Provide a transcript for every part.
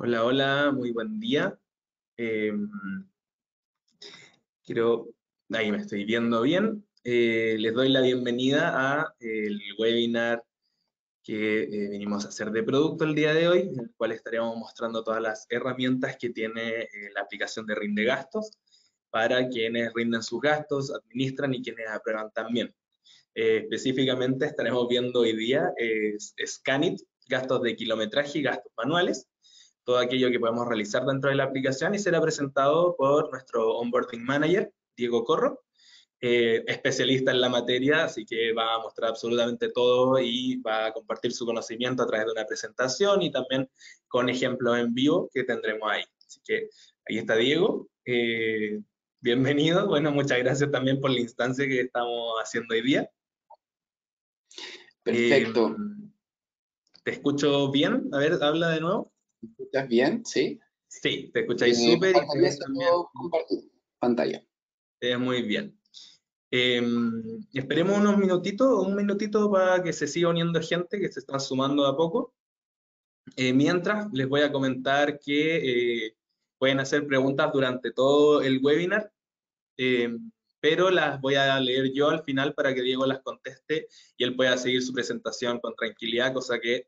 Hola, hola, muy buen día. Eh, ahí me estoy viendo bien. Les doy la bienvenida a el webinar que venimos a hacer de producto el día de hoy, en el cual estaremos mostrando todas las herramientas que tiene la aplicación de Rinde Gastos para quienes rinden sus gastos, administran y quienes aprueban también. Específicamente estaremos viendo hoy día Scanit, gastos de kilometraje y gastos manuales, todo aquello que podemos realizar dentro de la aplicación y será presentado por nuestro Onboarding Manager, Diego Corro, especialista en la materia, así que va a mostrar absolutamente todo y va a compartir su conocimiento a través de una presentación y también con ejemplos en vivo que tendremos ahí. Así que ahí está Diego. Bienvenido. Bueno, muchas gracias también por la instancia que estamos haciendo hoy día. Perfecto. ¿Te escucho bien? A ver, habla de nuevo. ¿Me escuchas bien? Sí. Sí, te escucháis Me súper y te faltaría ves también. solo compartir pantalla. Te ves muy bien. Eh, Esperemos unos minutitos, un minutito para que se siga uniendo gente que se están sumando a poco. Mientras, les voy a comentar que pueden hacer preguntas durante todo el webinar, eh, pero las voy a leer yo al final para que Diego las conteste y él pueda seguir su presentación con tranquilidad, cosa que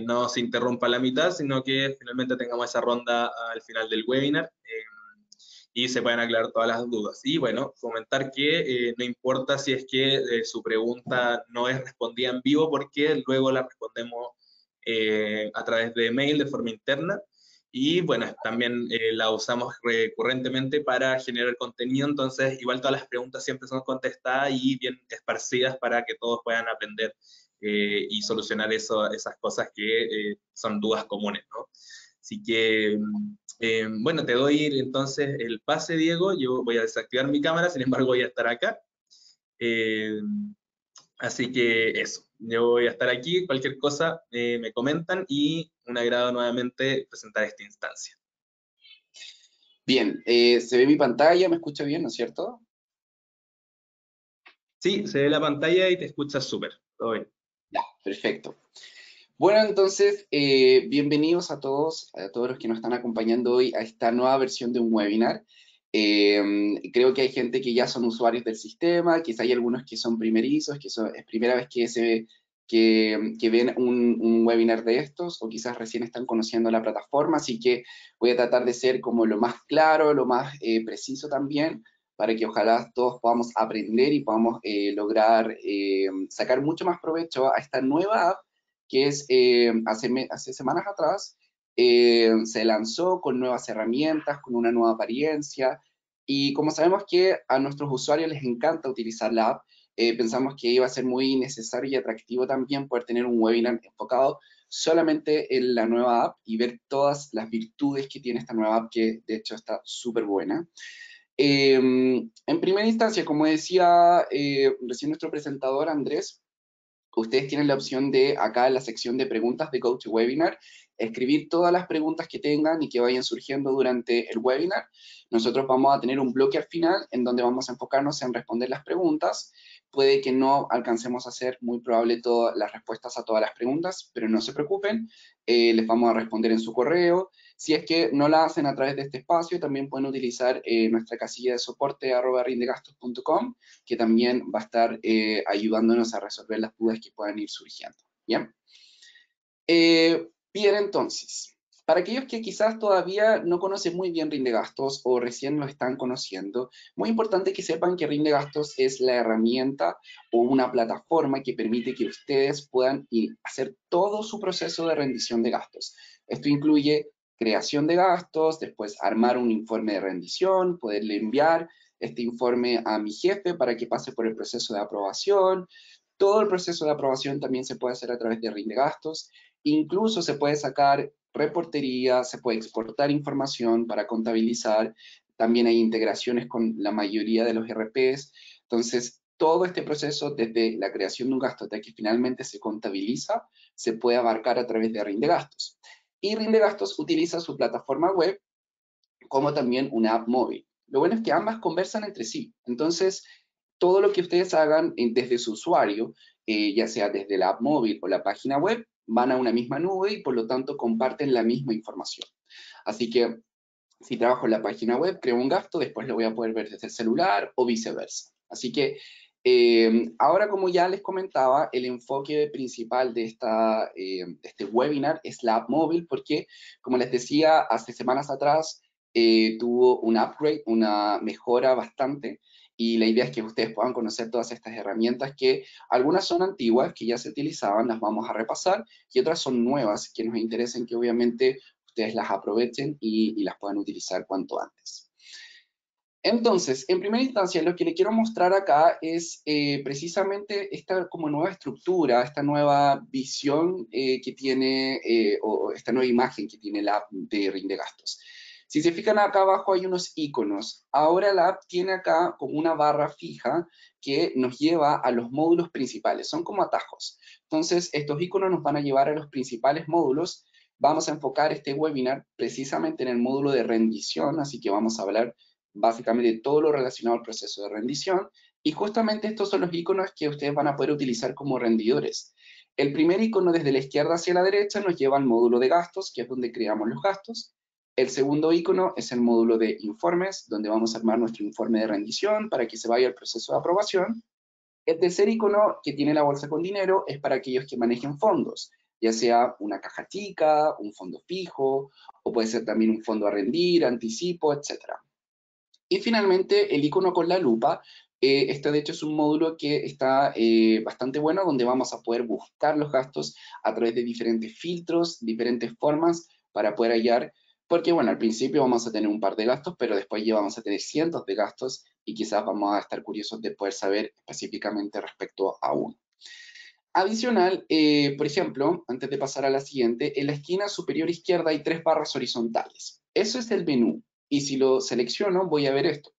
no se interrumpa a la mitad, sino que finalmente tengamos esa ronda al final del webinar. Y se pueden aclarar todas las dudas. Y bueno, comentar que no importa si es que su pregunta no es respondida en vivo, porque luego la respondemos a través de mail de forma interna. Y bueno, también la usamos recurrentemente para generar contenido, entonces igual todas las preguntas siempre son contestadas y bien esparcidas para que todos puedan aprender y solucionar esas cosas que son dudas comunes, ¿no? Así que bueno, te doy entonces el pase, Diego. Yo voy a desactivar mi cámara, sin embargo voy a estar acá. Eh, Así que eso, yo voy a estar aquí, cualquier cosa me comentan y un agrado nuevamente presentar esta instancia. Bien, se ve mi pantalla, ¿me escucha bien, no es cierto? Sí, se ve la pantalla y te escuchas súper. Todo bien. Ya, perfecto. Bueno, entonces, bienvenidos a todos los que nos están acompañando hoy a esta nueva versión de un webinar. Creo que hay gente que ya son usuarios del sistema, quizá hay algunos que son primerizos, es primera vez que ven un webinar de estos, o quizás recién están conociendo la plataforma, así que voy a tratar de ser como lo más claro, lo más preciso también, para que ojalá todos podamos aprender y podamos lograr sacar mucho más provecho a esta nueva app que es hace semanas atrás se lanzó con nuevas herramientas, con una nueva apariencia, y como sabemos que a nuestros usuarios les encanta utilizar la app, pensamos que iba a ser muy necesario y atractivo también poder tener un webinar enfocado solamente en la nueva app y ver todas las virtudes que tiene esta nueva app, que de hecho está súper buena. En primera instancia, como decía recién nuestro presentador Andrés, ustedes tienen la opción de, acá en la sección de preguntas de GoToWebinar, escribir todas las preguntas que tengan y que vayan surgiendo durante el webinar. Nosotros vamos a tener un bloque al final en donde vamos a enfocarnos en responder las preguntas. Puede que no alcancemos a hacer muy probable todas las respuestas a todas las preguntas, pero no se preocupen, les vamos a responder en su correo. Si es que no la hacen a través de este espacio, también pueden utilizar nuestra casilla de soporte @rindegastos.com, que también va a estar ayudándonos a resolver las dudas que puedan ir surgiendo. ¿Bien? Bien, entonces, para aquellos que quizás todavía no conocen muy bien Rindegastos o recién lo están conociendo, muy importante que sepan que Rindegastos es la herramienta o una plataforma que permite que ustedes puedan hacer todo su proceso de rendición de gastos. Esto incluye creación de gastos, después armar un informe de rendición, poderle enviar este informe a mi jefe para que pase por el proceso de aprobación. Todo el proceso de aprobación también se puede hacer a través de Rindegastos. Incluso se puede sacar reportería, se puede exportar información para contabilizar. También hay integraciones con la mayoría de los ERPs. Entonces, todo este proceso, desde la creación de un gasto hasta que finalmente se contabiliza, se puede abarcar a través de Rindegastos. Y Rindegastos utiliza su plataforma web como también una app móvil. Lo bueno es que ambas conversan entre sí. Entonces, todo lo que ustedes hagan desde su usuario, ya sea desde la app móvil o la página web, van a una misma nube y por lo tanto comparten la misma información. Así que si trabajo en la página web, creo un gasto, después lo voy a poder ver desde el celular o viceversa. Así que ahora, como ya les comentaba, el enfoque principal de este webinar es la app móvil, porque, como les decía, hace semanas atrás tuvo un upgrade, una mejora bastante, y la idea es que ustedes puedan conocer todas estas herramientas que algunas son antiguas, que ya se utilizaban, las vamos a repasar, y otras son nuevas, que nos interesen que obviamente ustedes las aprovechen y las puedan utilizar cuanto antes. Entonces, en primera instancia, lo que le quiero mostrar acá es precisamente esta como nueva estructura, esta nueva visión que tiene, o esta nueva imagen que tiene la app de Rinde Gastos. Si se fijan acá abajo hay unos iconos. Ahora la app tiene acá como una barra fija que nos lleva a los módulos principales. Son como atajos. Entonces, estos iconos nos van a llevar a los principales módulos. Vamos a enfocar este webinar precisamente en el módulo de rendición, así que vamos a hablar básicamente todo lo relacionado al proceso de rendición, y justamente estos son los iconos que ustedes van a poder utilizar como rendidores. El primer icono desde la izquierda hacia la derecha nos lleva al módulo de gastos, que es donde creamos los gastos. El segundo icono es el módulo de informes, donde vamos a armar nuestro informe de rendición para que se vaya al proceso de aprobación. El tercer icono que tiene la bolsa con dinero es para aquellos que manejen fondos, ya sea una caja chica, un fondo fijo, o puede ser también un fondo a rendir, anticipo, etcétera. Y finalmente, el icono con la lupa, este de hecho es un módulo que está bastante bueno, donde vamos a poder buscar los gastos a través de diferentes filtros, diferentes formas para poder hallar, porque bueno, al principio vamos a tener un par de gastos, pero después ya vamos a tener cientos de gastos y quizás vamos a estar curiosos de poder saber específicamente respecto a uno. Adicional, por ejemplo, antes de pasar a la siguiente, en la esquina superior izquierda hay 3 barras horizontales. Eso es el menú. Y si lo selecciono, voy a ver esto.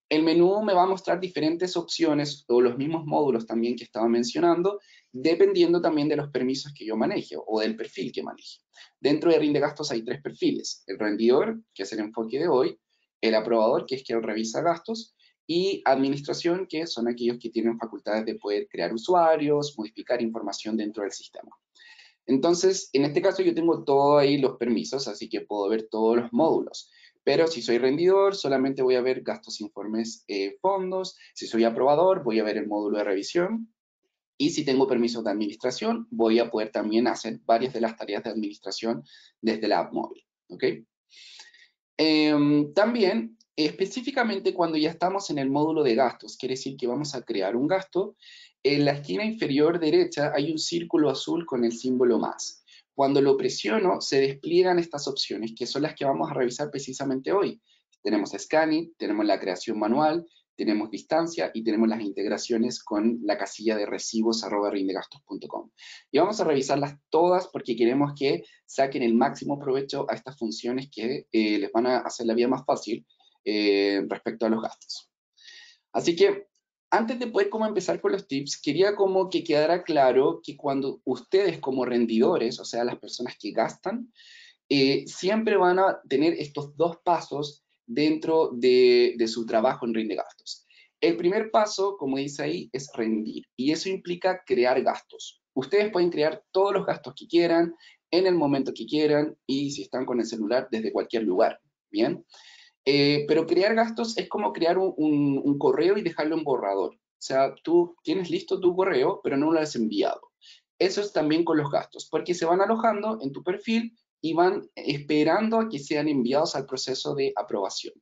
El menú me va a mostrar diferentes opciones o los mismos módulos también que estaba mencionando, dependiendo también de los permisos que yo maneje o del perfil que maneje. Dentro de Rinde Gastos hay 3 perfiles. El rendidor, que es el enfoque de hoy, el aprobador, que es quien revisa gastos, y administración, que son aquellos que tienen facultades de poder crear usuarios, modificar información dentro del sistema. Entonces, en este caso yo tengo todos ahí los permisos, así que puedo ver todos los módulos. Pero si soy rendidor, solamente voy a ver gastos, informes, fondos. Si soy aprobador, voy a ver el módulo de revisión. Y si tengo permisos de administración, voy a poder también hacer varias de las tareas de administración desde la app móvil. ¿Ok? También, específicamente cuando ya estamos en el módulo de gastos, quiere decir que vamos a crear un gasto, en la esquina inferior derecha hay un círculo azul con el símbolo más. Cuando lo presiono, se despliegan estas opciones, que son las que vamos a revisar precisamente hoy. Tenemos scanning, tenemos la creación manual, tenemos distancia y tenemos las integraciones con la casilla de recibos@rindegastos.com. Y vamos a revisarlas todas porque queremos que saquen el máximo provecho a estas funciones que les van a hacer la vida más fácil respecto a los gastos. Así que, antes de poder empezar con los tips, quería como que quedara claro que cuando ustedes como rendidores, o sea, las personas que gastan, siempre van a tener estos 2 pasos dentro de su trabajo en Rinde Gastos. El primer paso, como dice ahí, es rendir, y eso implica crear gastos. Ustedes pueden crear todos los gastos que quieran, en el momento que quieran, y si están con el celular, desde cualquier lugar, ¿bien? Pero crear gastos es como crear un correo y dejarlo en borrador. O sea, tú tienes listo tu correo, pero no lo has enviado. Eso es también con los gastos, porque se van alojando en tu perfil y van esperando a que sean enviados al proceso de aprobación.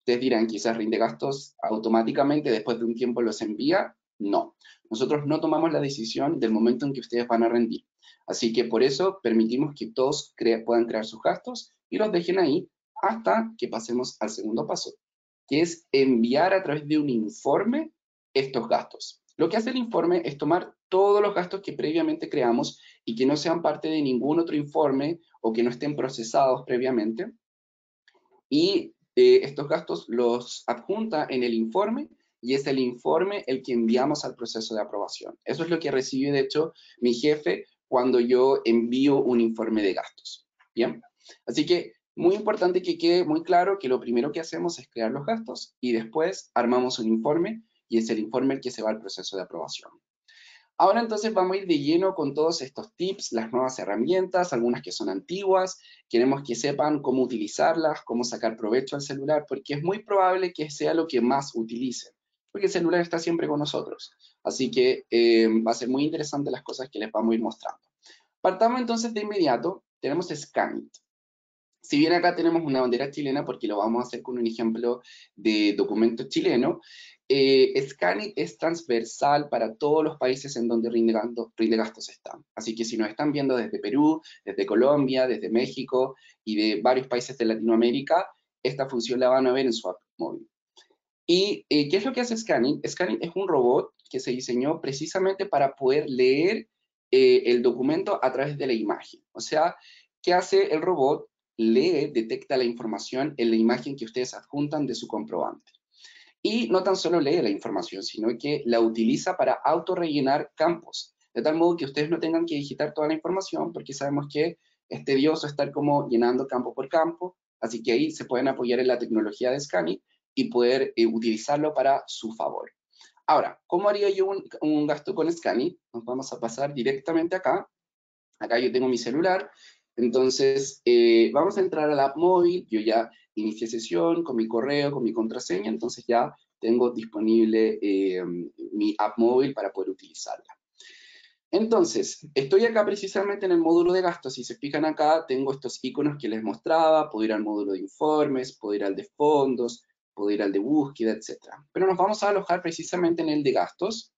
Ustedes dirán, quizás Rinde Gastos automáticamente después de un tiempo los envía. No, nosotros no tomamos la decisión del momento en que ustedes van a rendir. Así que por eso permitimos que todos puedan crear sus gastos y los dejen ahí hasta que pasemos al segundo paso, que es enviar a través de un informe estos gastos. Lo que hace el informe es tomar todos los gastos que previamente creamos y que no sean parte de ningún otro informe o que no estén procesados previamente, y estos gastos los adjunta en el informe y es el informe el que enviamos al proceso de aprobación. Eso es lo que recibe, de hecho, mi jefe cuando yo envío un informe de gastos. ¿Bien? Así que muy importante que quede muy claro que lo primero que hacemos es crear los gastos y después armamos un informe y es el informe el que se va al proceso de aprobación. Ahora entonces vamos a ir de lleno con todos estos tips, las nuevas herramientas, algunas que son antiguas, queremos que sepan cómo utilizarlas, cómo sacar provecho al celular, porque es muy probable que sea lo que más utilicen, porque el celular está siempre con nosotros. Así que va a ser muy interesante las cosas que les vamos a ir mostrando. Partamos entonces de inmediato, tenemos Scanit. Si bien acá tenemos una bandera chilena, porque lo vamos a hacer con un ejemplo de documento chileno, Scanit es transversal para todos los países en donde rinde gastos están. Así que si nos están viendo desde Perú, desde Colombia, desde México y de varios países de Latinoamérica, esta función la van a ver en su app móvil. ¿Y qué es lo que hace Scanit? Scanit es un robot que se diseñó precisamente para poder leer el documento a través de la imagen. O sea, ¿qué hace el robot? Lee, detecta la información en la imagen que ustedes adjuntan de su comprobante. Y no tan solo lee la información, sino que la utiliza para autorrellenar campos, de tal modo que ustedes no tengan que digitar toda la información, porque sabemos que es tedioso estar como llenando campo por campo, así que ahí se pueden apoyar en la tecnología de Scanit y poder utilizarlo para su favor. Ahora, ¿cómo haría yo un gasto con Scanit? Nos vamos a pasar directamente acá. Acá yo tengo mi celular, entonces vamos a entrar a la app móvil, yo ya inicié sesión con mi correo, con mi contraseña, entonces ya tengo disponible mi app móvil para poder utilizarla. Entonces, estoy acá precisamente en el módulo de gastos. Si se fijan acá, tengo estos iconos que les mostraba. Puedo ir al módulo de informes, puedo ir al de fondos, puedo ir al de búsqueda, etc. Pero nos vamos a alojar precisamente en el de gastos.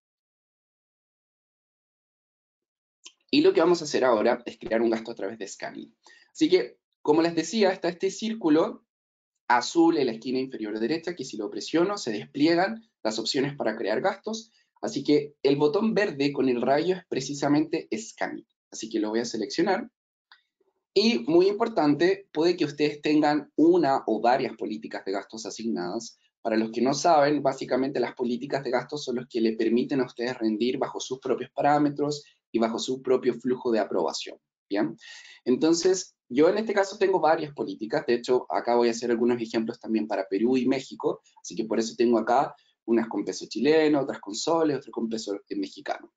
Y lo que vamos a hacer ahora es crear un gasto a través de Scanning. Así que, como les decía, está este círculo azul en la esquina inferior derecha, que si lo presiono se despliegan las opciones para crear gastos. Así que el botón verde con el rayo es precisamente Scanning. Así que lo voy a seleccionar. Y muy importante, puede que ustedes tengan una o varias políticas de gastos asignadas. Para los que no saben, básicamente las políticas de gastos son los que le permiten a ustedes rendir bajo sus propios parámetros y bajo su propio flujo de aprobación. ¿Bien? Entonces, yo en este caso tengo varias políticas. De hecho, acá voy a hacer algunos ejemplos también para Perú y México. Así que por eso tengo acá unas con peso chileno, otras con soles, otras con peso mexicano.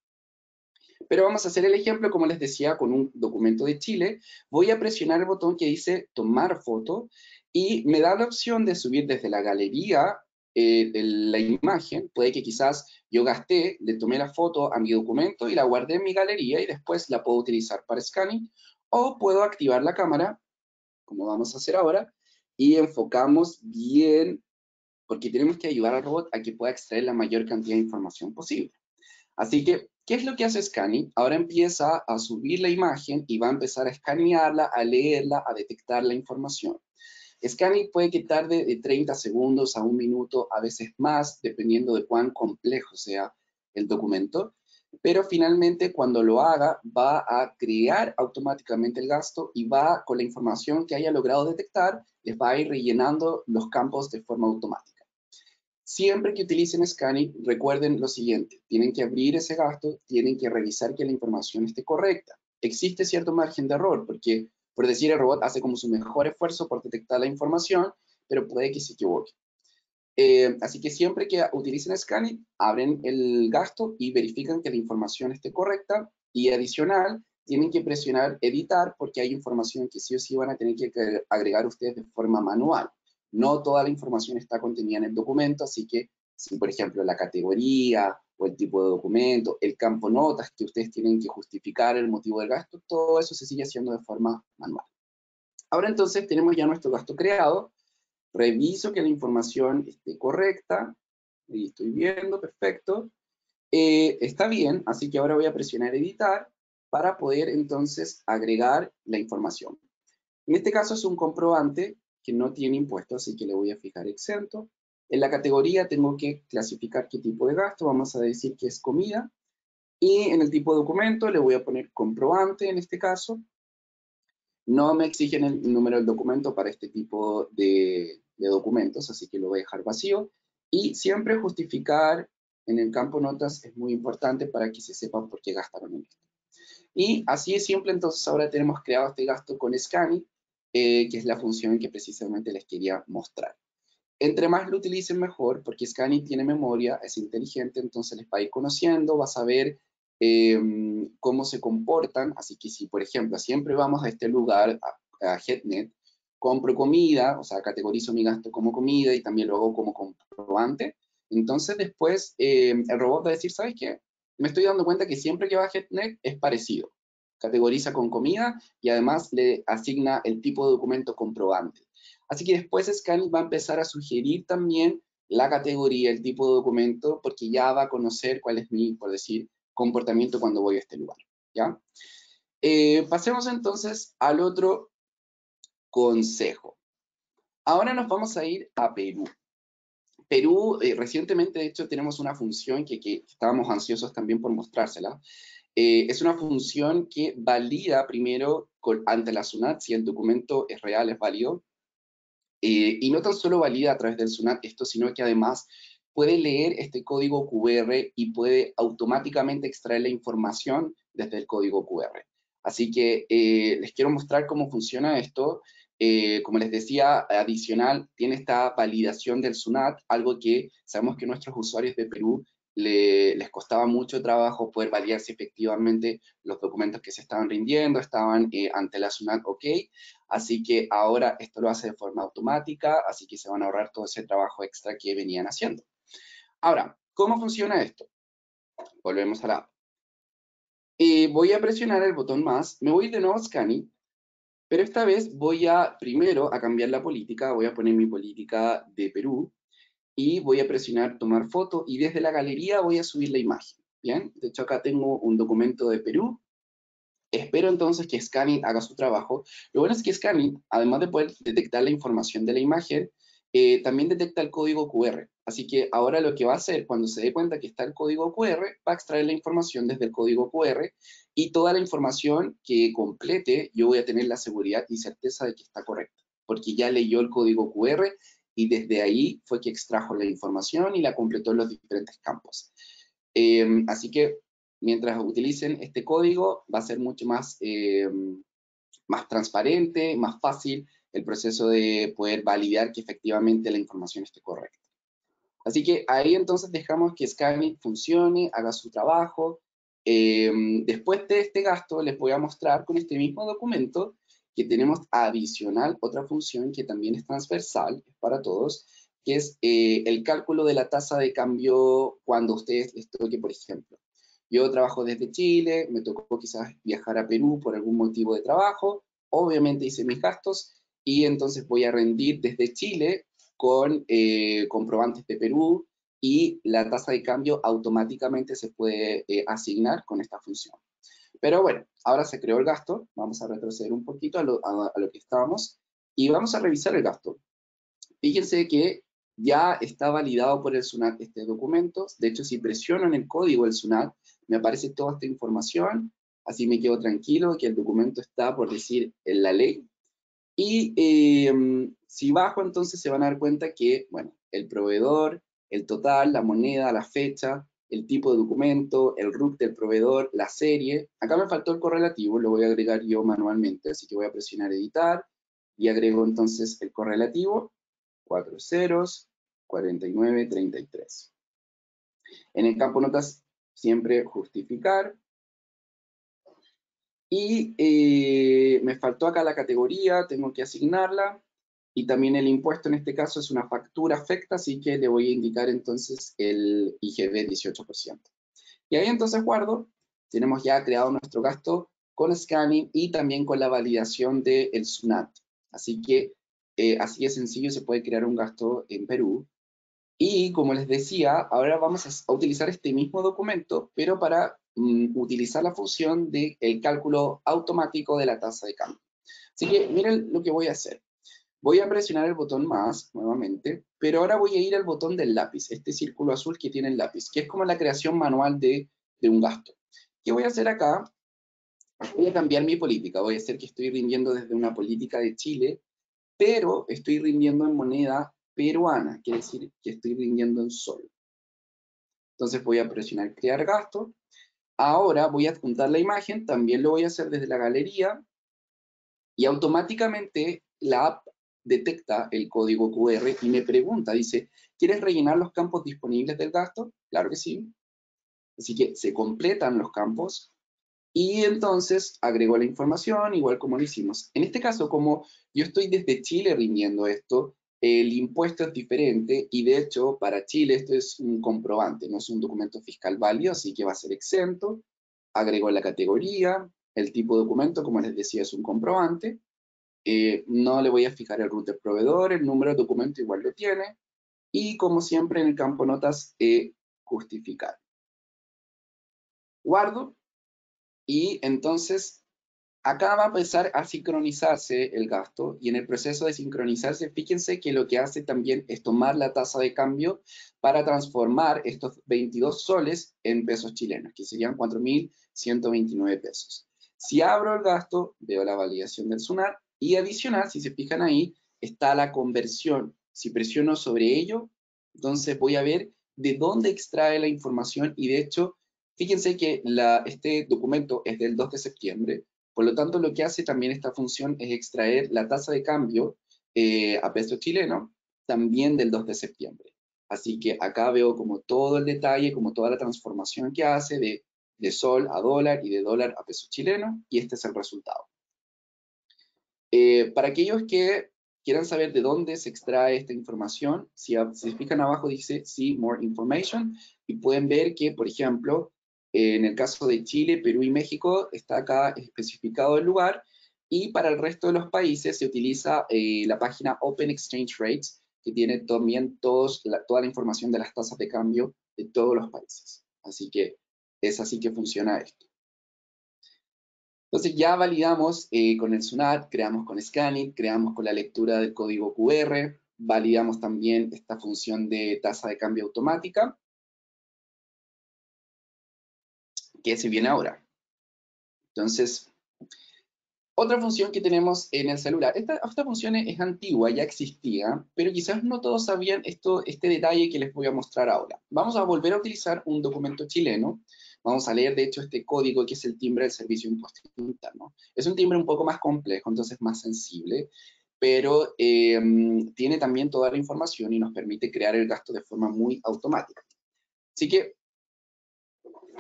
Pero vamos a hacer el ejemplo, como les decía, con un documento de Chile. Voy a presionar el botón que dice tomar foto y me da la opción de subir desde la galería de la imagen. Puede que quizás yo gasté, le tomé la foto a mi documento y la guardé en mi galería y después la puedo utilizar para scanning. O puedo activar la cámara, como vamos a hacer ahora, y enfocamos bien, porque tenemos que ayudar al robot a que pueda extraer la mayor cantidad de información posible. Así que, ¿qué es lo que hace Scanning? Ahora empieza a subir la imagen y va a empezar a escanearla, a leerla, a detectar la información. Scanning puede que tarde de 30 segundos a un minuto, a veces más, dependiendo de cuán complejo sea el documento, pero finalmente cuando lo haga va a crear automáticamente el gasto y va con la información que haya logrado detectar, les va a ir rellenando los campos de forma automática. Siempre que utilicen Scanning, recuerden lo siguiente, tienen que abrir ese gasto, tienen que revisar que la información esté correcta. Existe cierto margen de error, porque, por decir, el robot hace como su mejor esfuerzo por detectar la información, pero puede que se equivoque. Así que siempre que utilicen Scanning, abren el gasto y verifican que la información esté correcta, y adicional, tienen que presionar editar, porque hay información que sí o sí van a tener que agregar ustedes de forma manual. No toda la información está contenida en el documento, así que si, por ejemplo, la categoría o el tipo de documento, el campo notas que ustedes tienen que justificar el motivo del gasto, todo eso se sigue haciendo de forma manual. Ahora entonces tenemos ya nuestro gasto creado. Reviso que la información esté correcta. Ahí estoy viendo, perfecto. Está bien, así que ahora voy a presionar editar para poder entonces agregar la información. En este caso es un comprobante que no tiene impuestos, así que le voy a fijar exento. En la categoría tengo que clasificar qué tipo de gasto, vamos a decir que es comida. Y en el tipo de documento le voy a poner comprobante en este caso. No me exigen el número del documento para este tipo de documentos, así que lo voy a dejar vacío. Y siempre justificar en el campo notas es muy importante para que se sepa por qué gastaron en esto. Y así es simple, entonces ahora tenemos creado este gasto con Scanning, que es la función que precisamente les quería mostrar. Entre más lo utilicen mejor, porque Scanning tiene memoria, es inteligente, entonces les va a ir conociendo, va a saber cómo se comportan. Así que si, por ejemplo, siempre vamos a este lugar, a HeadNet, compro comida, o sea, categorizo mi gasto como comida y también lo hago como comprobante, entonces después el robot va a decir, ¿sabes qué? Me estoy dando cuenta que siempre que va a HeadNet es parecido. Categoriza con comida y además le asigna el tipo de documento comprobante. Así que después Scanning va a empezar a sugerir también la categoría, el tipo de documento, porque ya va a conocer cuál es mi, por decir, comportamiento cuando voy a este lugar, ¿ya? Pasemos entonces al otro consejo. Ahora nos vamos a ir a Perú. Perú, recientemente, de hecho, tenemos una función que estábamos ansiosos también por mostrársela. Es una función que valida primero ante la SUNAT si el documento es real, es válido, y no tan solo valida a través del SUNAT esto, sino que además puede leer este código QR y puede automáticamente extraer la información desde el código QR. Así que les quiero mostrar cómo funciona esto. Como les decía, adicional, tiene esta validación del SUNAT, algo que sabemos que nuestros usuarios de Perú les costaba mucho trabajo poder validar si efectivamente los documentos que se estaban rindiendo estaban ante la SUNAT OK. Así que ahora esto lo hace de forma automática, así que se van a ahorrar todo ese trabajo extra que venían haciendo. Ahora, ¿cómo funciona esto? Volvemos a la app. Voy a presionar el botón más, me voy de nuevo a Scanning, pero esta vez voy a primero a cambiar la política, voy a poner mi política de Perú, y voy a presionar tomar foto, y desde la galería voy a subir la imagen, ¿bien? De hecho acá tengo un documento de Perú. Espero entonces que Scanning haga su trabajo. Lo bueno es que Scanning, además de poder detectar la información de la imagen, también detecta el código QR. Así que ahora lo que va a hacer, cuando se dé cuenta que está el código QR, va a extraer la información desde el código QR y toda la información que complete, yo voy a tener la seguridad y certeza de que está correcta, porque ya leyó el código QR y desde ahí fue que extrajo la información y la completó en los diferentes campos. Así que mientras utilicen este código, va a ser mucho más, más transparente, más fácil el proceso de poder validar que efectivamente la información esté correcta. Así que ahí entonces dejamos que Scanning funcione, haga su trabajo. Después de este gasto, les voy a mostrar con este mismo documento que tenemos adicional otra función que también es transversal, es para todos, que es el cálculo de la tasa de cambio cuando a ustedes les toque, por ejemplo. Yo trabajo desde Chile, me tocó quizás viajar a Perú por algún motivo de trabajo, obviamente hice mis gastos y entonces voy a rendir desde Chile con comprobantes de Perú y la tasa de cambio automáticamente se puede asignar con esta función. Pero bueno, ahora se creó el gasto, vamos a retroceder un poquito a lo que estábamos y vamos a revisar el gasto. Fíjense que ya está validado por el SUNAT este documento. De hecho, si presiono en el código del SUNAT, me aparece toda esta información. Así me quedo tranquilo que el documento está, por decir, en la ley. Y si bajo, entonces se van a dar cuenta que, bueno, el proveedor, el total, la moneda, la fecha, el tipo de documento, el RUC del proveedor, la serie. Acá me faltó el correlativo, lo voy a agregar yo manualmente, así que voy a presionar editar y agrego entonces el correlativo. 4 ceros, 49, 33. En el campo notas, siempre justificar. Y me faltó acá la categoría, tengo que asignarla. Y también el impuesto en este caso es una factura afecta, así que le voy a indicar entonces el IGB 18%. Y ahí entonces guardo, tenemos ya creado nuestro gasto con Scanning y también con la validación del SUNAT. Así que así de sencillo se puede crear un gasto en Perú. Y como les decía, ahora vamos a utilizar este mismo documento, pero para utilizar la función del cálculo automático de la tasa de cambio. Así que miren lo que voy a hacer. Voy a presionar el botón más nuevamente, pero ahora voy a ir al botón del lápiz, este círculo azul que tiene el lápiz, que es como la creación manual de un gasto. ¿Qué voy a hacer acá? Voy a cambiar mi política. Voy a hacer que estoy rindiendo desde una política de Chile, pero estoy rindiendo en moneda peruana, quiere decir que estoy rindiendo en sol. Entonces voy a presionar crear gasto. Ahora voy a adjuntar la imagen, también lo voy a hacer desde la galería y automáticamente la app detecta el código QR y me pregunta, dice, ¿quieres rellenar los campos disponibles del gasto? Claro que sí. Así que se completan los campos y entonces agrego la información igual como lo hicimos. En este caso, como yo estoy desde Chile rindiendo esto, el impuesto es diferente y de hecho para Chile esto es un comprobante, no es un documento fiscal válido, así que va a ser exento. Agrego la categoría, el tipo de documento, como les decía, es un comprobante. No le voy a fijar el root del proveedor, el número de documento igual lo tiene. Y como siempre en el campo notas, justificar. Guardo y entonces acá va a empezar a sincronizarse el gasto y en el proceso de sincronizarse, fíjense que lo que hace también es tomar la tasa de cambio para transformar estos 22 soles en pesos chilenos, que serían 4.129 pesos. Si abro el gasto, veo la validación del SUNAT y adicional, si se fijan ahí, está la conversión. Si presiono sobre ello, entonces voy a ver de dónde extrae la información y de hecho, fíjense que este documento es del 2 de septiembre, por lo tanto, lo que hace también esta función es extraer la tasa de cambio a peso chileno también del 2 de septiembre. Así que acá veo como todo el detalle, como toda la transformación que hace de sol a dólar y de dólar a peso chileno, y este es el resultado. Para aquellos que quieran saber de dónde se extrae esta información, si se fijan abajo dice See More Information, y pueden ver que, por ejemplo, en el caso de Chile, Perú y México, está acá especificado el lugar, y para el resto de los países se utiliza la página Open Exchange Rates, que tiene también toda la información de las tasas de cambio de todos los países. Así que es así que funciona esto. Entonces ya validamos con el SUNAT, creamos con Scanit, creamos con la lectura del código QR, validamos también esta función de tasa de cambio automática, que se viene ahora. Entonces, otra función que tenemos en el celular, esta función es antigua, ya existía, pero quizás no todos sabían este detalle que les voy a mostrar ahora. Vamos a volver a utilizar un documento chileno. Vamos a leer, de hecho, este código que es el timbre del Servicio de Impuesto Interno. Es un timbre un poco más complejo, entonces más sensible, pero tiene también toda la información y nos permite crear el gasto de forma muy automática. Así que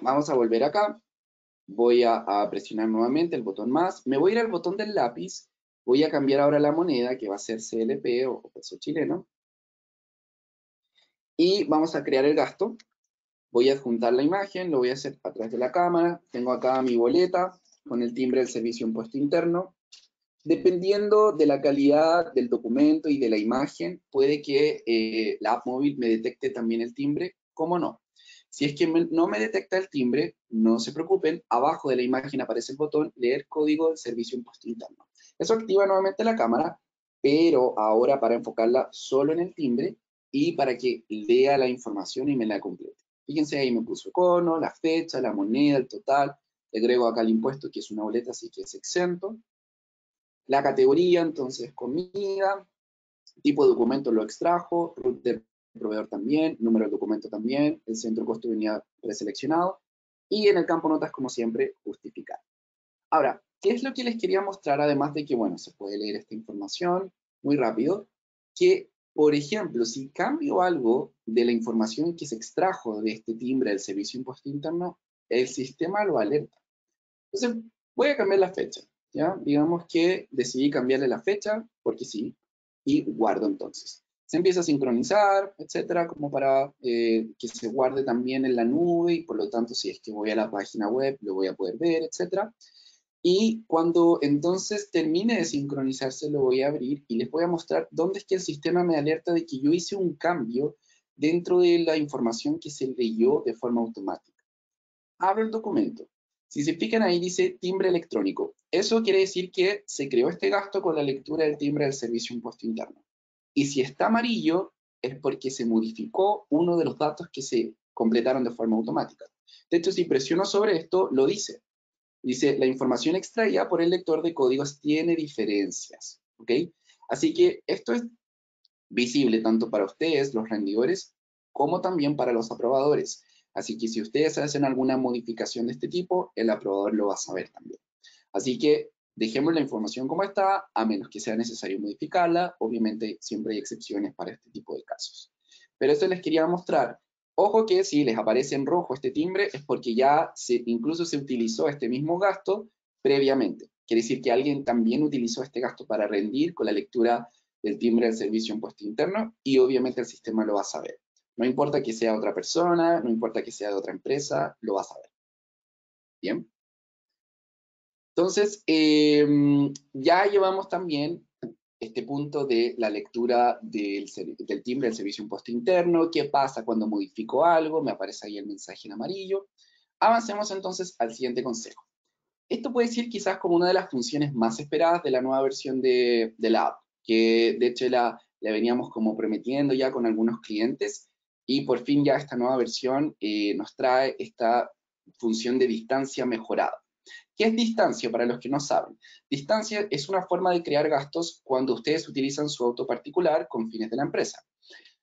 vamos a volver acá. Voy a presionar nuevamente el botón más. Me voy a ir al botón del lápiz. Voy a cambiar ahora la moneda, que va a ser CLP o peso chileno. Y vamos a crear el gasto. Voy a adjuntar la imagen, lo voy a hacer a través de la cámara. Tengo acá mi boleta con el timbre del Servicio de Impuesto Interno. Dependiendo de la calidad del documento y de la imagen, puede que la app móvil me detecte también el timbre, como no. Si es que no me detecta el timbre, no se preocupen, abajo de la imagen aparece el botón leer código del Servicio de Impuesto Interno. Eso activa nuevamente la cámara, pero ahora para enfocarla solo en el timbre y para que lea la información y me la complete. Fíjense, ahí me puso cono, la fecha, la moneda, el total. Le agrego acá el impuesto, que es una boleta, así que es exento. La categoría, entonces, comida. Tipo de documento lo extrajo, root del proveedor también, número del documento también, el centro de costo venía preseleccionado, y en el campo notas, como siempre, justificar. Ahora, ¿qué es lo que les quería mostrar? Además de que, bueno, se puede leer esta información muy rápido, que, por ejemplo, si cambio algo de la información que se extrajo de este timbre del Servicio de Impuesto Interno, el sistema lo alerta. Entonces, voy a cambiar la fecha, ¿ya? Digamos que decidí cambiarle la fecha, porque sí, y guardo entonces. Se empieza a sincronizar, etcétera, como para que se guarde también en la nube, y por lo tanto, si es que voy a la página web, lo voy a poder ver, etcétera. Y cuando entonces termine de sincronizarse, lo voy a abrir y les voy a mostrar dónde es que el sistema me alerta de que yo hice un cambio dentro de la información que se leyó de forma automática. Abro el documento. Si se fijan ahí dice timbre electrónico. Eso quiere decir que se creó este gasto con la lectura del timbre del Servicio de Impuesto Interno. Y si está amarillo es porque se modificó uno de los datos que se completaron de forma automática. De hecho, si presiono sobre esto, lo dice. Dice, la información extraída por el lector de códigos tiene diferencias. ¿Ok? Así que esto es visible tanto para ustedes, los rendidores, como también para los aprobadores. Así que si ustedes hacen alguna modificación de este tipo, el aprobador lo va a saber también. Así que dejemos la información como está, a menos que sea necesario modificarla. Obviamente siempre hay excepciones para este tipo de casos. Pero esto les quería mostrar. Ojo que si les aparece en rojo este timbre es porque ya incluso se utilizó este mismo gasto previamente. Quiere decir que alguien también utilizó este gasto para rendir con la lectura del timbre del servicio impuesto interno y obviamente el sistema lo va a saber. No importa que sea otra persona, no importa que sea de otra empresa, lo va a saber. Bien. Entonces, ya llevamos también este punto de la lectura del timbre del servicio impuesto interno. ¿Qué pasa cuando modifico algo? Me aparece ahí el mensaje en amarillo. Avancemos entonces al siguiente consejo. Esto puede ser quizás como una de las funciones más esperadas de la nueva versión de la app, que de hecho la veníamos como prometiendo ya con algunos clientes y por fin ya esta nueva versión nos trae esta función de distancia mejorada. ¿Qué es distancia para los que no saben? Distancia es una forma de crear gastos cuando ustedes utilizan su auto particular con fines de la empresa.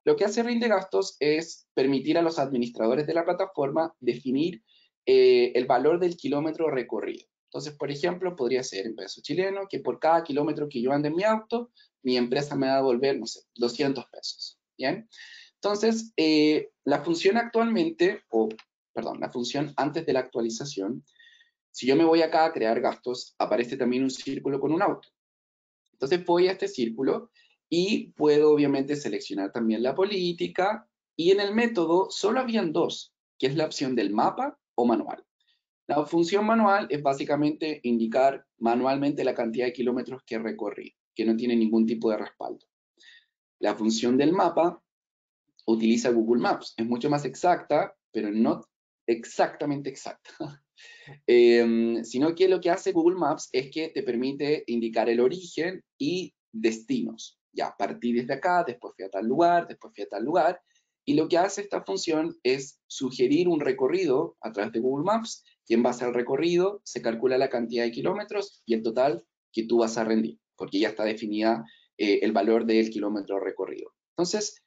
Lo que hace Rinde Gastos es permitir a los administradores de la plataforma definir el valor del kilómetro recorrido. Entonces, por ejemplo, podría ser en peso chileno que por cada kilómetro que yo ande en mi auto, mi empresa me va a devolver, no sé, 200 pesos. ¿Bien? Entonces, la función actualmente, perdón, la función antes de la actualización, si yo me voy acá a crear gastos, aparece también un círculo con un auto. Entonces voy a este círculo y puedo obviamente seleccionar también la política y en el método solo habían dos, que es la opción del mapa o manual. La función manual es básicamente indicar manualmente la cantidad de kilómetros que recorrí, que no tiene ningún tipo de respaldo. La función del mapa utiliza Google Maps, es mucho más exacta, pero no exactamente exacta. Sino que lo que hace Google Maps es que te permite indicar el origen y destinos. Ya, partí desde acá, después fui a tal lugar, después fui a tal lugar, y lo que hace esta función es sugerir un recorrido a través de Google Maps, y en base al recorrido se calcula la cantidad de kilómetros y el total que tú vas a rendir, porque ya está definida el valor del kilómetro recorrido. Entonces,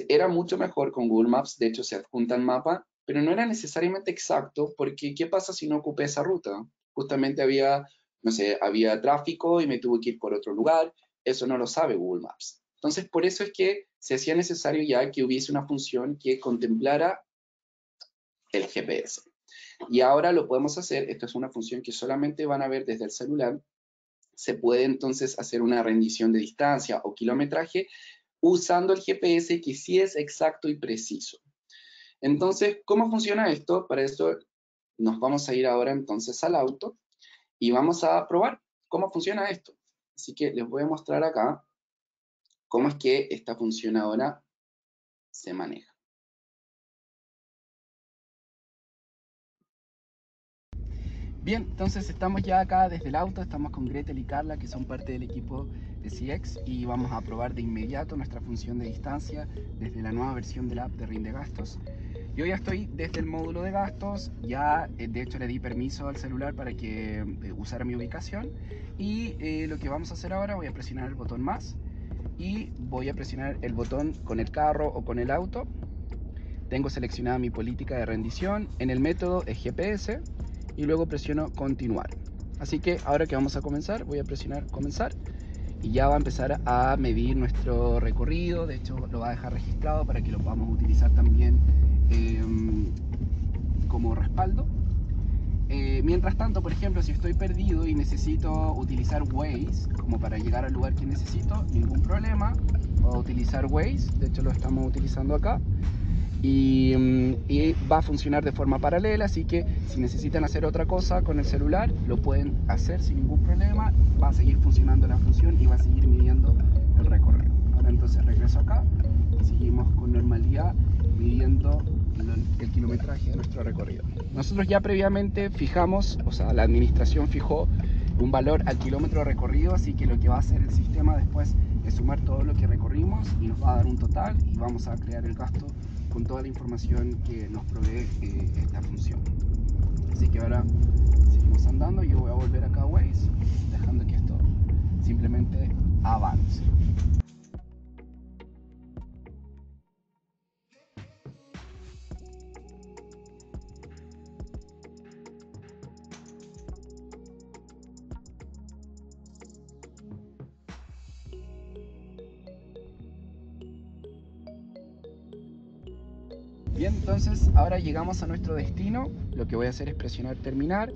era mucho mejor con Google Maps, de hecho se adjunta el mapa, pero no era necesariamente exacto, porque ¿qué pasa si no ocupé esa ruta? Justamente había, no sé, había tráfico y me tuve que ir por otro lugar, eso no lo sabe Google Maps. Entonces, por eso es que se hacía necesario ya que hubiese una función que contemplara el GPS. Y ahora lo podemos hacer, esto es una función que solamente van a ver desde el celular, se puede entonces hacer una rendición de distancia o kilometraje usando el GPS que sí es exacto y preciso. Entonces, ¿cómo funciona esto? Para esto nos vamos a ir ahora entonces al auto y vamos a probar cómo funciona esto. Así que les voy a mostrar acá cómo es que esta función ahora se maneja. Bien, entonces estamos ya acá desde el auto, estamos con Gretel y Carla, que son parte del equipo de CX, y vamos a probar de inmediato nuestra función de distancia desde la nueva versión de la app de Rinde Gastos. Yo ya estoy desde el módulo de gastos, ya de hecho le di permiso al celular para que usara mi ubicación, y lo que vamos a hacer ahora, voy a presionar el botón más, y voy a presionar el botón con el carro o con el auto. Tengo seleccionada mi política de rendición, en el método es GPS, y luego presiono continuar. Así que ahora que vamos a comenzar, voy a presionar comenzar y ya va a empezar a medir nuestro recorrido. De hecho lo va a dejar registrado para que lo podamos utilizar también como respaldo. Mientras tanto, por ejemplo, si estoy perdido y necesito utilizar Waze como para llegar al lugar que necesito, ningún problema, puedo utilizar Waze, de hecho lo estamos utilizando acá. Y va a funcionar de forma paralela, así que si necesitan hacer otra cosa con el celular, lo pueden hacer sin ningún problema, va a seguir funcionando la función y va a seguir midiendo el recorrido. Ahora entonces regreso acá, seguimos con normalidad midiendo el kilometraje de nuestro recorrido. Nosotros ya previamente fijamos, o sea, la administración fijó un valor al kilómetro recorrido, así que lo que va a hacer el sistema después es sumar todo lo que recorrimos y nos va a dar un total y vamos a crear el gasto con toda la información que nos provee esta función. Así que ahora seguimos andando, yo voy a volver acá a Waze, dejando que esto simplemente avance. Bien, entonces ahora llegamos a nuestro destino. Lo que voy a hacer es presionar terminar.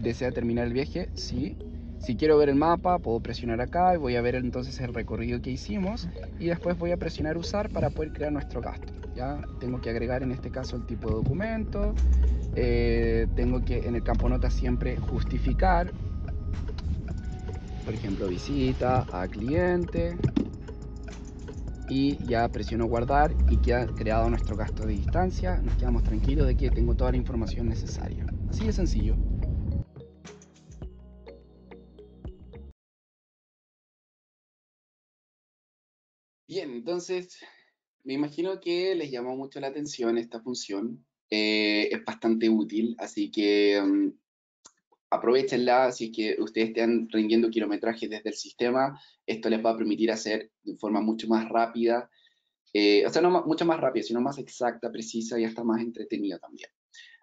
¿Desea terminar el viaje? Sí. Si quiero ver el mapa, puedo presionar acá y voy a ver entonces el recorrido que hicimos, y después voy a presionar usar para poder crear nuestro gasto. Ya tengo que agregar en este caso el tipo de documento, tengo que en el campo notas siempre justificar, por ejemplo visita a cliente, y ya presiono guardar y queda creado nuestro gasto de distancia. Nos quedamos tranquilos de que tengo toda la información necesaria. Así de sencillo. Bien, entonces me imagino que les llamó mucho la atención esta función. Es bastante útil, así que aprovechenla. Si es que ustedes están rindiendo kilometraje desde el sistema, esto les va a permitir hacer de forma mucho más rápida, o sea, no mucho más rápida, sino más exacta, precisa y hasta más entretenida también.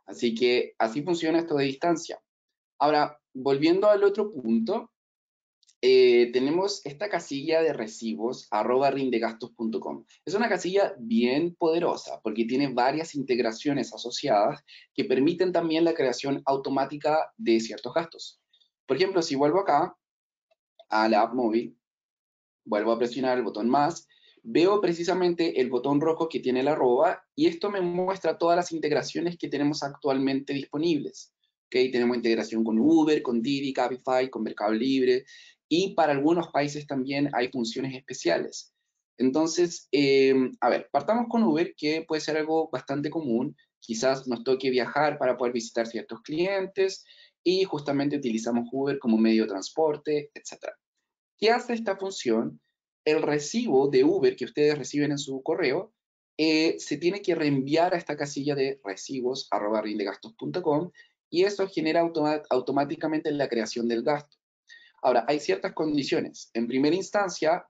Así que así funciona esto de distancia. Ahora, volviendo al otro punto, tenemos esta casilla de recibos, @rindegastos.com. Es una casilla bien poderosa porque tiene varias integraciones asociadas que permiten también la creación automática de ciertos gastos. Por ejemplo, si vuelvo acá a la app móvil, vuelvo a presionar el botón más, veo precisamente el botón rojo que tiene la arroba, y esto me muestra todas las integraciones que tenemos actualmente disponibles. ¿Okay? Tenemos integración con Uber, con Didi, Cabify, con Mercado Libre, y para algunos países también hay funciones especiales. Entonces, a ver, partamos con Uber, que puede ser algo bastante común. Quizás nos toque viajar para poder visitar ciertos clientes y justamente utilizamos Uber como medio de transporte, etc. ¿Qué hace esta función? El recibo de Uber que ustedes reciben en su correo se tiene que reenviar a esta casilla de recibos @rindegastos.com, y eso genera automáticamente la creación del gasto. Ahora, hay ciertas condiciones. En primera instancia,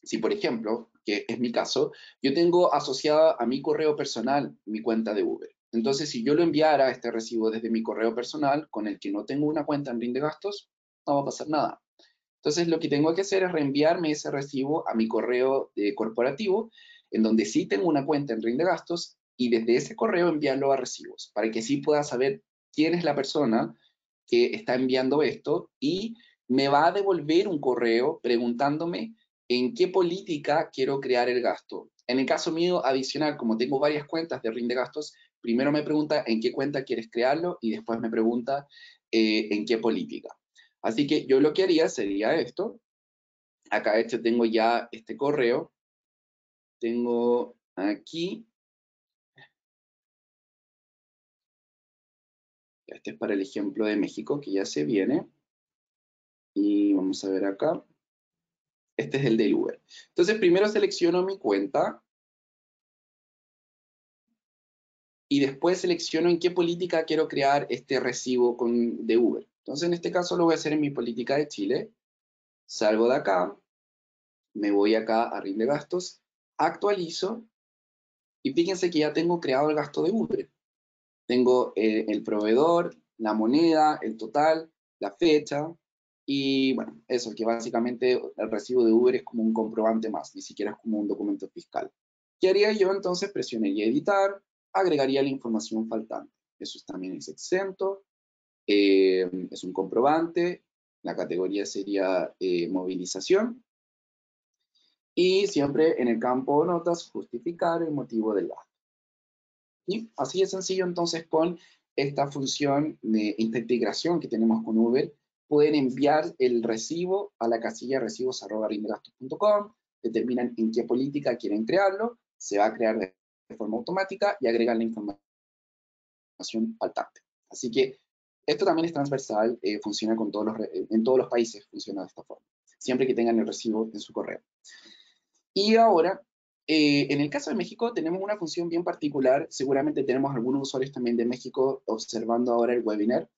si por ejemplo, que es mi caso, yo tengo asociada a mi correo personal mi cuenta de Uber. Entonces, si yo lo enviara este recibo desde mi correo personal, con el que no tengo una cuenta en Rindegastos, no va a pasar nada. Entonces, lo que tengo que hacer es reenviarme ese recibo a mi correo corporativo, en donde sí tengo una cuenta en Rindegastos, y desde ese correo enviarlo a recibos, para que sí pueda saber quién es la persona que está enviando esto, y me va a devolver un correo preguntándome en qué política quiero crear el gasto. En el caso mío, adicional, como tengo varias cuentas de Rindegastos, primero me pregunta en qué cuenta quieres crearlo, y después me pregunta en qué política. Así que yo lo que haría sería esto. Acá de hecho tengo ya este correo. Tengo aquí. Este es para el ejemplo de México, que ya se viene. Y vamos a ver acá. Este es el del Uber. Entonces primero selecciono mi cuenta y después selecciono en qué política quiero crear este recibo de Uber. Entonces en este caso lo voy a hacer en mi política de Chile. Salgo de acá, me voy acá a Rinde Gastos, actualizo, y fíjense que ya tengo creado el gasto de Uber. Tengo el proveedor, la moneda, el total, la fecha, y bueno, eso, que básicamente el recibo de Uber es como un comprobante más, ni siquiera es como un documento fiscal. ¿Qué haría yo entonces? Presionaría editar, agregaría la información faltante. Eso también es exento, es un comprobante, la categoría sería movilización, y siempre en el campo notas justificar el motivo del gasto. Y así de sencillo, entonces, con esta función de esta integración que tenemos con Uber, pueden enviar el recibo a la casilla recibos@rindegastos.com, determinan en qué política quieren crearlo, se va a crear de forma automática y agregan la información faltante. Así que esto también es transversal, funciona en todos los países, funciona de esta forma, siempre que tengan el recibo en su correo. Y ahora, en el caso de México, tenemos una función bien particular. Seguramente tenemos algunos usuarios también de México observando ahora el webinar,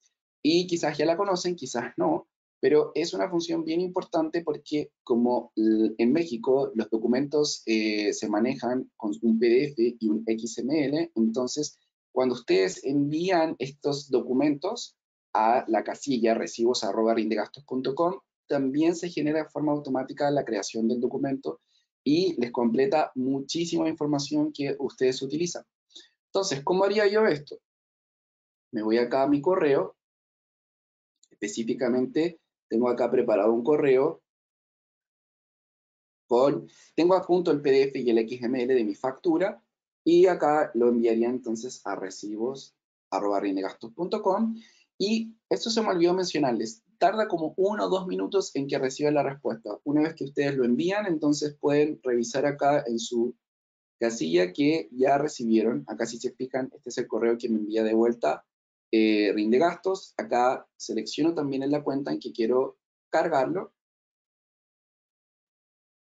y quizás ya la conocen, quizás no, pero es una función bien importante porque como en México los documentos se manejan con un PDF y un XML, entonces cuando ustedes envían estos documentos a la casilla recibos@rindegastos.com, también se genera de forma automática la creación del documento y les completa muchísima información que ustedes utilizan. Entonces, ¿cómo haría yo esto? Me voy acá a mi correo, específicamente tengo acá preparado un correo tengo adjunto el PDF y el XML de mi factura, y acá lo enviaría entonces a recibos@rindegastos.com, y esto se me olvidó mencionarles, tarda como 1 o 2 minutos en que reciba la respuesta. Una vez que ustedes lo envían, entonces pueden revisar acá en su casilla que ya recibieron. Acá, si se fijan, este es el correo que me envía de vuelta Rindegastos. Acá selecciono también en la cuenta en que quiero cargarlo,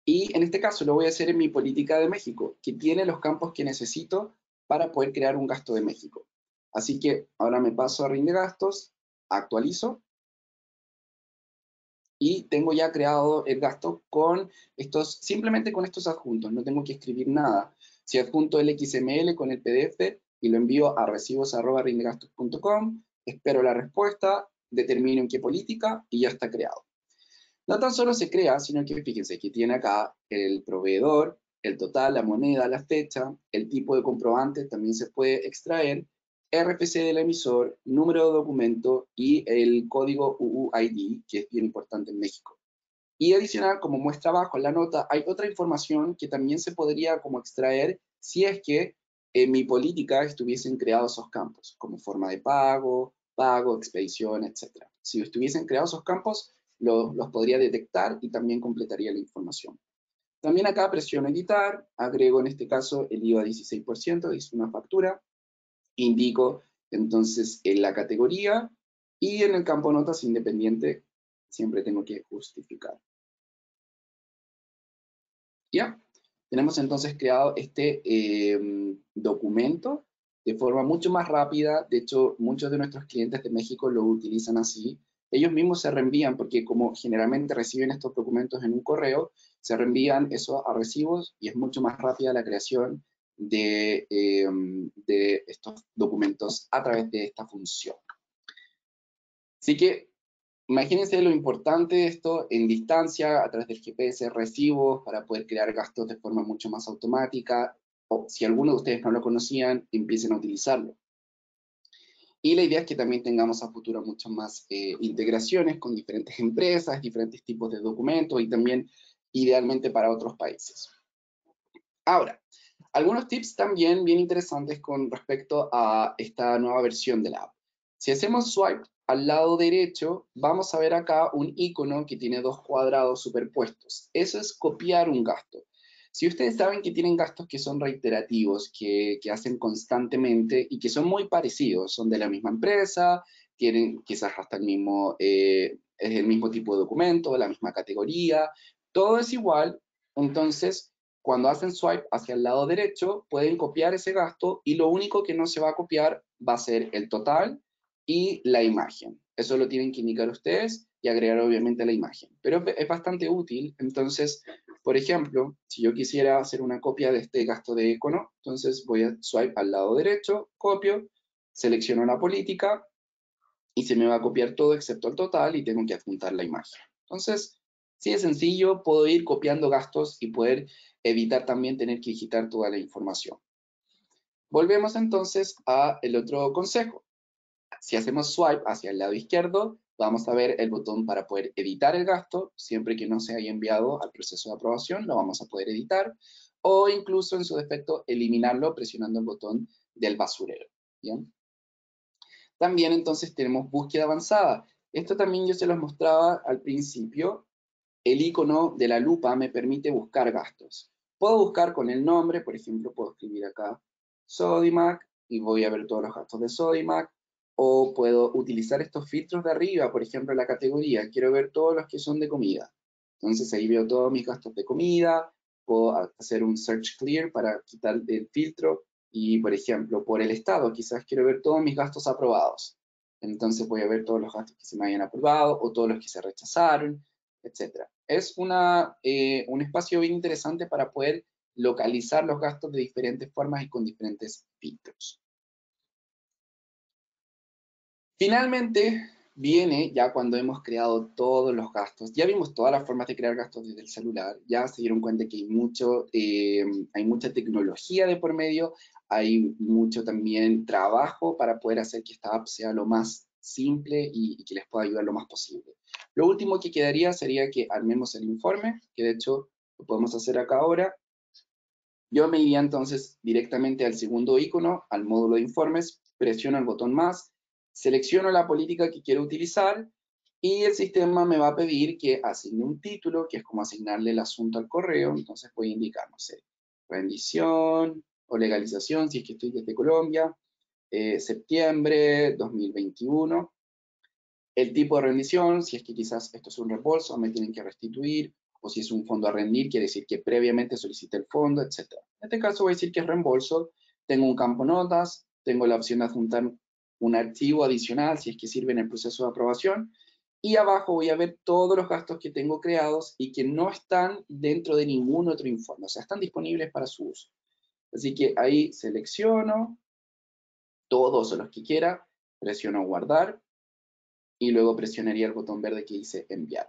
y en este caso lo voy a hacer en mi política de México, que tiene los campos que necesito para poder crear un gasto de México. Así que ahora me paso a Rindegastos, actualizo, y tengo ya creado el gasto con simplemente con estos adjuntos. No tengo que escribir nada. Si adjunto el XML con el PDF y lo envío a recibos@rindegastos.com, espero la respuesta, determino en qué política y ya está creado. No tan solo se crea, sino que fíjense que tiene acá el proveedor, el total, la moneda, la fecha, el tipo de comprobante también se puede extraer, RFC del emisor, número de documento y el código UUID, que es bien importante en México. Y adicional, como muestra abajo en la nota, hay otra información que también se podría como extraer si es que en mi política estuviesen creados esos campos, como forma de pago, expedición, etc. Si estuviesen creados esos campos, los podría detectar y también completaría la información. También acá presiono editar, agrego en este caso el IVA 16%, es una factura, indico entonces en la categoría, y en el campo notas independiente siempre tengo que justificar. ¿Ya? Tenemos entonces creado este documento de forma mucho más rápida. De hecho, muchos de nuestros clientes de México lo utilizan así. Ellos mismos se reenvían, porque como generalmente reciben estos documentos en un correo, se reenvían eso a recibos y es mucho más rápida la creación de estos documentos a través de esta función. Así que imagínense lo importante de esto en distancia, a través del GPS, recibos, para poder crear gastos de forma mucho más automática, o si algunos de ustedes no lo conocían, empiecen a utilizarlo. Y la idea es que también tengamos a futuro muchas más integraciones con diferentes empresas, diferentes tipos de documentos, y también idealmente para otros países. Ahora, algunos tips también bien interesantes con respecto a esta nueva versión de la app. Si hacemos swipe al lado derecho, vamos a ver acá un icono que tiene 2 cuadrados superpuestos. Eso es copiar un gasto. Si ustedes saben que tienen gastos que son reiterativos, que hacen constantemente y que son muy parecidos, son de la misma empresa, tienen quizás hasta es el mismo tipo de documento, la misma categoría, todo es igual, entonces cuando hacen swipe hacia el lado derecho, pueden copiar ese gasto, y lo único que no se va a copiar va a ser el total y la imagen. Eso lo tienen que indicar ustedes y agregar obviamente la imagen. Pero es bastante útil. Entonces, por ejemplo, si yo quisiera hacer una copia de este gasto de Econo, entonces voy a swipe al lado derecho, copio, selecciono la política y se me va a copiar todo excepto el total, y tengo que adjuntar la imagen. Entonces, sí es sencillo, puedo ir copiando gastos y poder evitar también tener que digitar toda la información. Volvemos entonces a el otro consejo. Si hacemos swipe hacia el lado izquierdo, vamos a ver el botón para poder editar el gasto. Siempre que no se haya enviado al proceso de aprobación, lo vamos a poder editar, o incluso en su defecto eliminarlo presionando el botón del basurero. ¿Bien? También entonces tenemos búsqueda avanzada. Esto también yo se los mostraba al principio. El icono de la lupa me permite buscar gastos. Puedo buscar con el nombre, por ejemplo, puedo escribir acá Sodimac y voy a ver todos los gastos de Sodimac, o puedo utilizar estos filtros de arriba, por ejemplo, la categoría, quiero ver todos los que son de comida. Entonces ahí veo todos mis gastos de comida, puedo hacer un search clear para quitar el filtro, y por ejemplo, por el estado, quizás quiero ver todos mis gastos aprobados. Entonces voy a ver todos los gastos que se me hayan aprobado o todos los que se rechazaron, etc. Es un espacio bien interesante para poder localizar los gastos de diferentes formas y con diferentes filtros. Finalmente, viene ya cuando hemos creado todos los gastos. Ya vimos todas las formas de crear gastos desde el celular, ya se dieron cuenta que hay mucha tecnología de por medio, hay mucho también trabajo para poder hacer que esta app sea lo más simple y que les pueda ayudar lo más posible. Lo último que quedaría sería que armemos el informe, que de hecho lo podemos hacer acá ahora. Yo me iría entonces directamente al segundo icono, al módulo de informes, presiono el botón más, selecciono la política que quiero utilizar y el sistema me va a pedir que asigne un título, que es como asignarle el asunto al correo. Entonces voy a indicar, no sé, rendición o legalización, si es que estoy desde Colombia, septiembre 2021. El tipo de rendición, si es que quizás esto es un reembolso, me tienen que restituir, o si es un fondo a rendir, quiere decir que previamente solicité el fondo, etc. En este caso voy a decir que es reembolso, tengo un campo notas, tengo la opción de adjuntar un archivo adicional, si es que sirve en el proceso de aprobación, y abajo voy a ver todos los gastos que tengo creados y que no están dentro de ningún otro informe, o sea, están disponibles para su uso. Así que ahí selecciono todos los que quiera, presiono guardar, y luego presionaría el botón verde que dice enviar.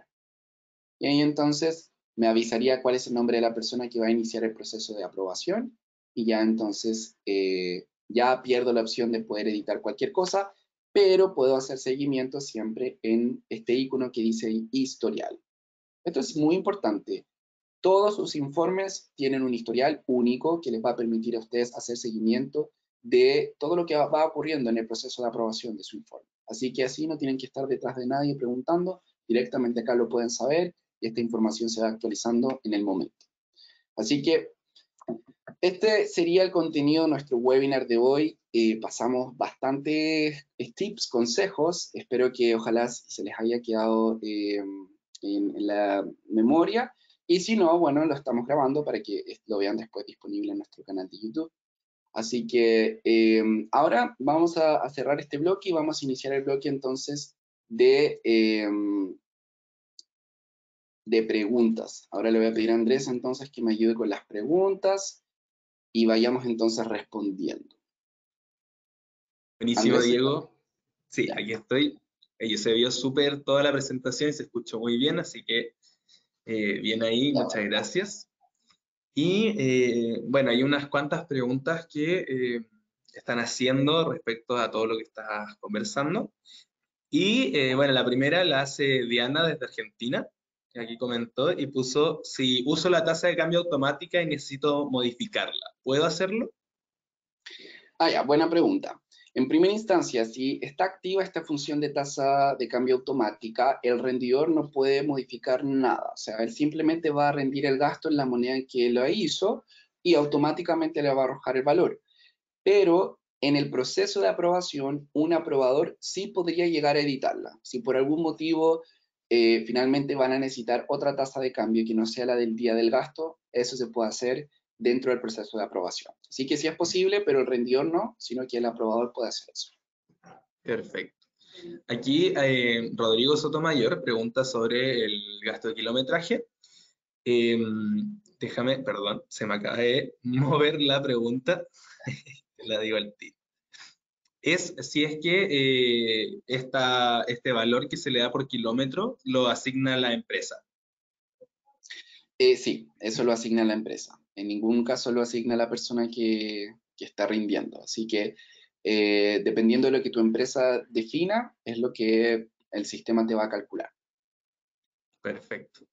Y ahí entonces me avisaría cuál es el nombre de la persona que va a iniciar el proceso de aprobación y ya entonces ya pierdo la opción de poder editar cualquier cosa, pero puedo hacer seguimiento siempre en este icono que dice historial. Esto es muy importante. Todos sus informes tienen un historial único que les va a permitir a ustedes hacer seguimiento de todo lo que va ocurriendo en el proceso de aprobación de su informe. Así que así no tienen que estar detrás de nadie preguntando, directamente acá lo pueden saber y esta información se va actualizando en el momento. Así que este sería el contenido de nuestro webinar de hoy. Pasamos bastantes tips, consejos. Espero que ojalá se les haya quedado en la memoria. Y si no, bueno, lo estamos grabando para que lo vean después disponible en nuestro canal de YouTube. Así que ahora vamos a cerrar este bloque y vamos a iniciar el bloque entonces de preguntas. Ahora le voy a pedir a Andrés entonces que me ayude con las preguntas y vayamos entonces respondiendo. Buenísimo, Andrés, Diego. Sí, ya. aquí estoy. Se vio súper toda la presentación y se escuchó muy bien, así que bien ahí, Ya, muchas gracias. Y bueno, hay unas cuantas preguntas que están haciendo respecto a todo lo que estás conversando. Y bueno, la primera la hace Diana desde Argentina, que aquí comentó y puso, si uso la tasa de cambio automática y necesito modificarla, ¿puedo hacerlo? Ya, buena pregunta. En primera instancia, si está activa esta función de tasa de cambio automática, el rendidor no puede modificar nada. O sea, él simplemente va a rendir el gasto en la moneda en que lo hizo y automáticamente le va a arrojar el valor. Pero en el proceso de aprobación, un aprobador sí podría llegar a editarla. Si por algún motivo finalmente van a necesitar otra tasa de cambio que no sea la del día del gasto, eso se puede hacer dentro del proceso de aprobación. Así que sí es posible, pero el rendidor no, sino que el aprobador puede hacer eso. Perfecto. Aquí Rodrigo Sotomayor pregunta sobre el gasto de kilometraje. Déjame, perdón, se me acaba de mover la pregunta, te la digo al tiro. Es si es que este valor que se le da por kilómetro lo asigna la empresa. Sí, eso lo asigna la empresa. En ningún caso lo asigna la persona que está rindiendo. Así que dependiendo de lo que tu empresa defina, es lo que el sistema te va a calcular. Perfecto.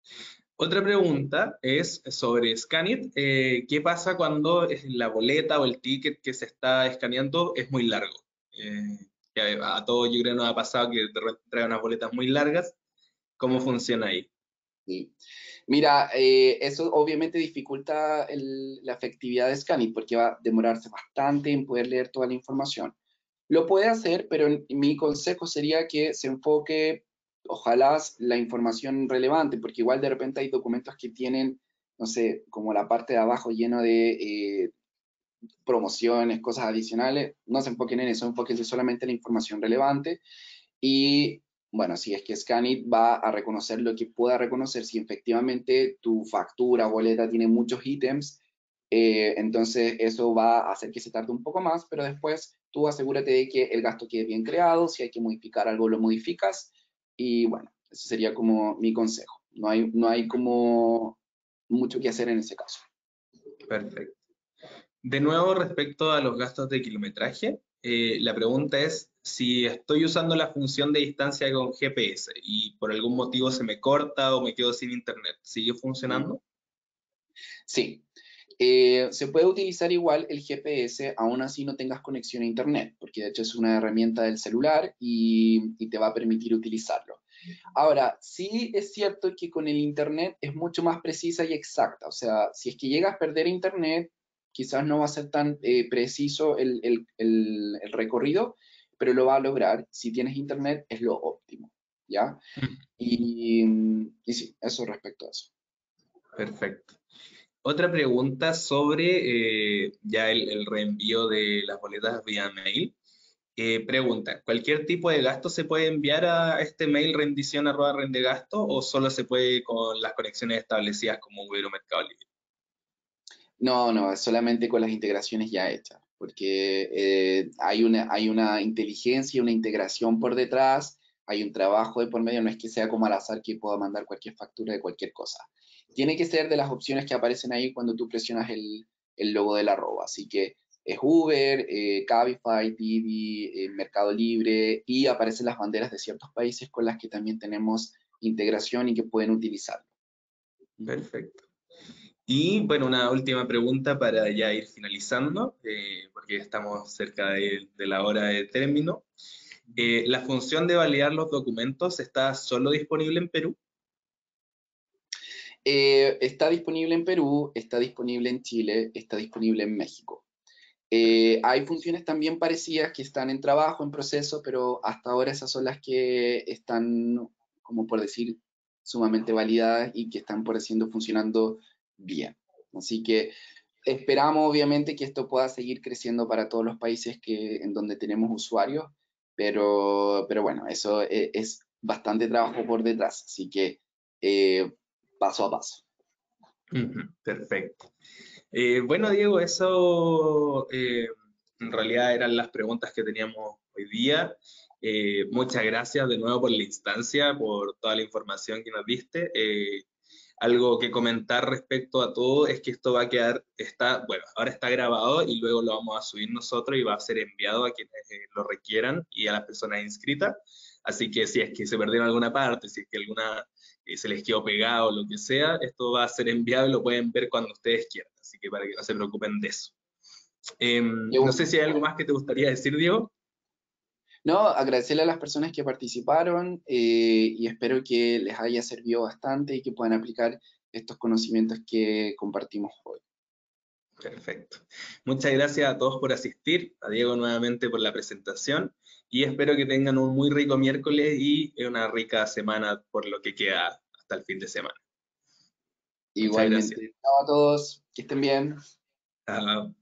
Otra pregunta es sobre Scanit. ¿Qué pasa cuando la boleta o el ticket que se está escaneando es muy largo? Que a todos yo creo nos ha pasado que de repente trae unas boletas muy largas. ¿Cómo funciona ahí? Sí. Mira, eso obviamente dificulta la efectividad de Scanit porque va a demorarse bastante en poder leer toda la información. Lo puede hacer, pero mi consejo sería que se enfoque, ojalá, la información relevante, porque igual de repente hay documentos que tienen, no sé, como la parte de abajo lleno de promociones, cosas adicionales. No se enfoquen en eso, enfóquense solamente en la información relevante. Y bueno, si es que Scanit va a reconocer lo que pueda reconocer, si efectivamente tu factura o boleta tiene muchos ítems, Entonces eso va a hacer que se tarde un poco más, pero después tú asegúrate de que el gasto quede bien creado, si hay que modificar algo lo modificas, y bueno, ese sería como mi consejo. No hay como mucho que hacer en ese caso. Perfecto. De nuevo, respecto a los gastos de kilometraje, la pregunta es si estoy usando la función de distancia con GPS y por algún motivo se me corta o me quedo sin internet, ¿sigue funcionando? Sí, se puede utilizar igual el GPS, aún así no tengas conexión a internet, porque de hecho es una herramienta del celular y te va a permitir utilizarlo. Ahora, sí es cierto que con el internet es mucho más precisa y exacta, o sea, si es que llegas a perder internet, quizás no va a ser tan preciso el recorrido, pero lo va a lograr. Si tienes internet es lo óptimo, ¿ya? Mm, Y sí, eso respecto a eso. perfecto. Otra pregunta sobre ya el reenvío de las boletas vía mail. Pregunta, ¿cualquier tipo de gasto se puede enviar a este mail rendición@rendegasto o solo se puede con las conexiones establecidas como Uber o Mercado Libre? No, no, es solamente con las integraciones ya hechas, porque hay una inteligencia, una integración por detrás, hay un trabajo de por medio, no es que sea como al azar que pueda mandar cualquier factura de cualquier cosa. Tiene que ser de las opciones que aparecen ahí cuando tú presionas el logo del arroba, así que es Uber, Cabify, Didi, Mercado Libre, y aparecen las banderas de ciertos países con las que también tenemos integración y que pueden utilizarlo. Ujú. Perfecto. Y bueno, una última pregunta para ya ir finalizando, porque estamos cerca de la hora de término. ¿La función de validar los documentos está solo disponible en Perú? Está disponible en Perú, está disponible en Chile, está disponible en México. Perfecto. Hay funciones también parecidas que están en trabajo, en proceso, pero hasta ahora esas son las que están, como por decir, sumamente validadas y que están por haciendo funcionando bien. Así que esperamos obviamente que esto pueda seguir creciendo para todos los países en donde tenemos usuarios, pero bueno, eso es bastante trabajo por detrás, así que eh, paso a paso. Ujú, perfecto. Bueno, Diego, eso en realidad eran las preguntas que teníamos hoy día. Muchas gracias de nuevo por la instancia, por toda la información que nos diste. Algo que comentar respecto a todo es que esto va a quedar, bueno, ahora está grabado y luego lo vamos a subir nosotros y va a ser enviado a quienes lo requieran y a las personas inscritas. Así que si es que se perdieron alguna parte, si es que alguna se les quedó pegado o lo que sea, esto va a ser enviado y lo pueden ver cuando ustedes quieran. Así que para que no se preocupen de eso. No sé si hay algo más que te gustaría decir, Diego. No, agradecerle a las personas que participaron y espero que les haya servido bastante y que puedan aplicar estos conocimientos que compartimos hoy. Perfecto. Muchas gracias a todos por asistir, a Diego nuevamente por la presentación y espero que tengan un muy rico miércoles y una rica semana por lo que queda hasta el fin de semana. Muchas gracias. Igualmente, chao a todos, que estén bien. Chao.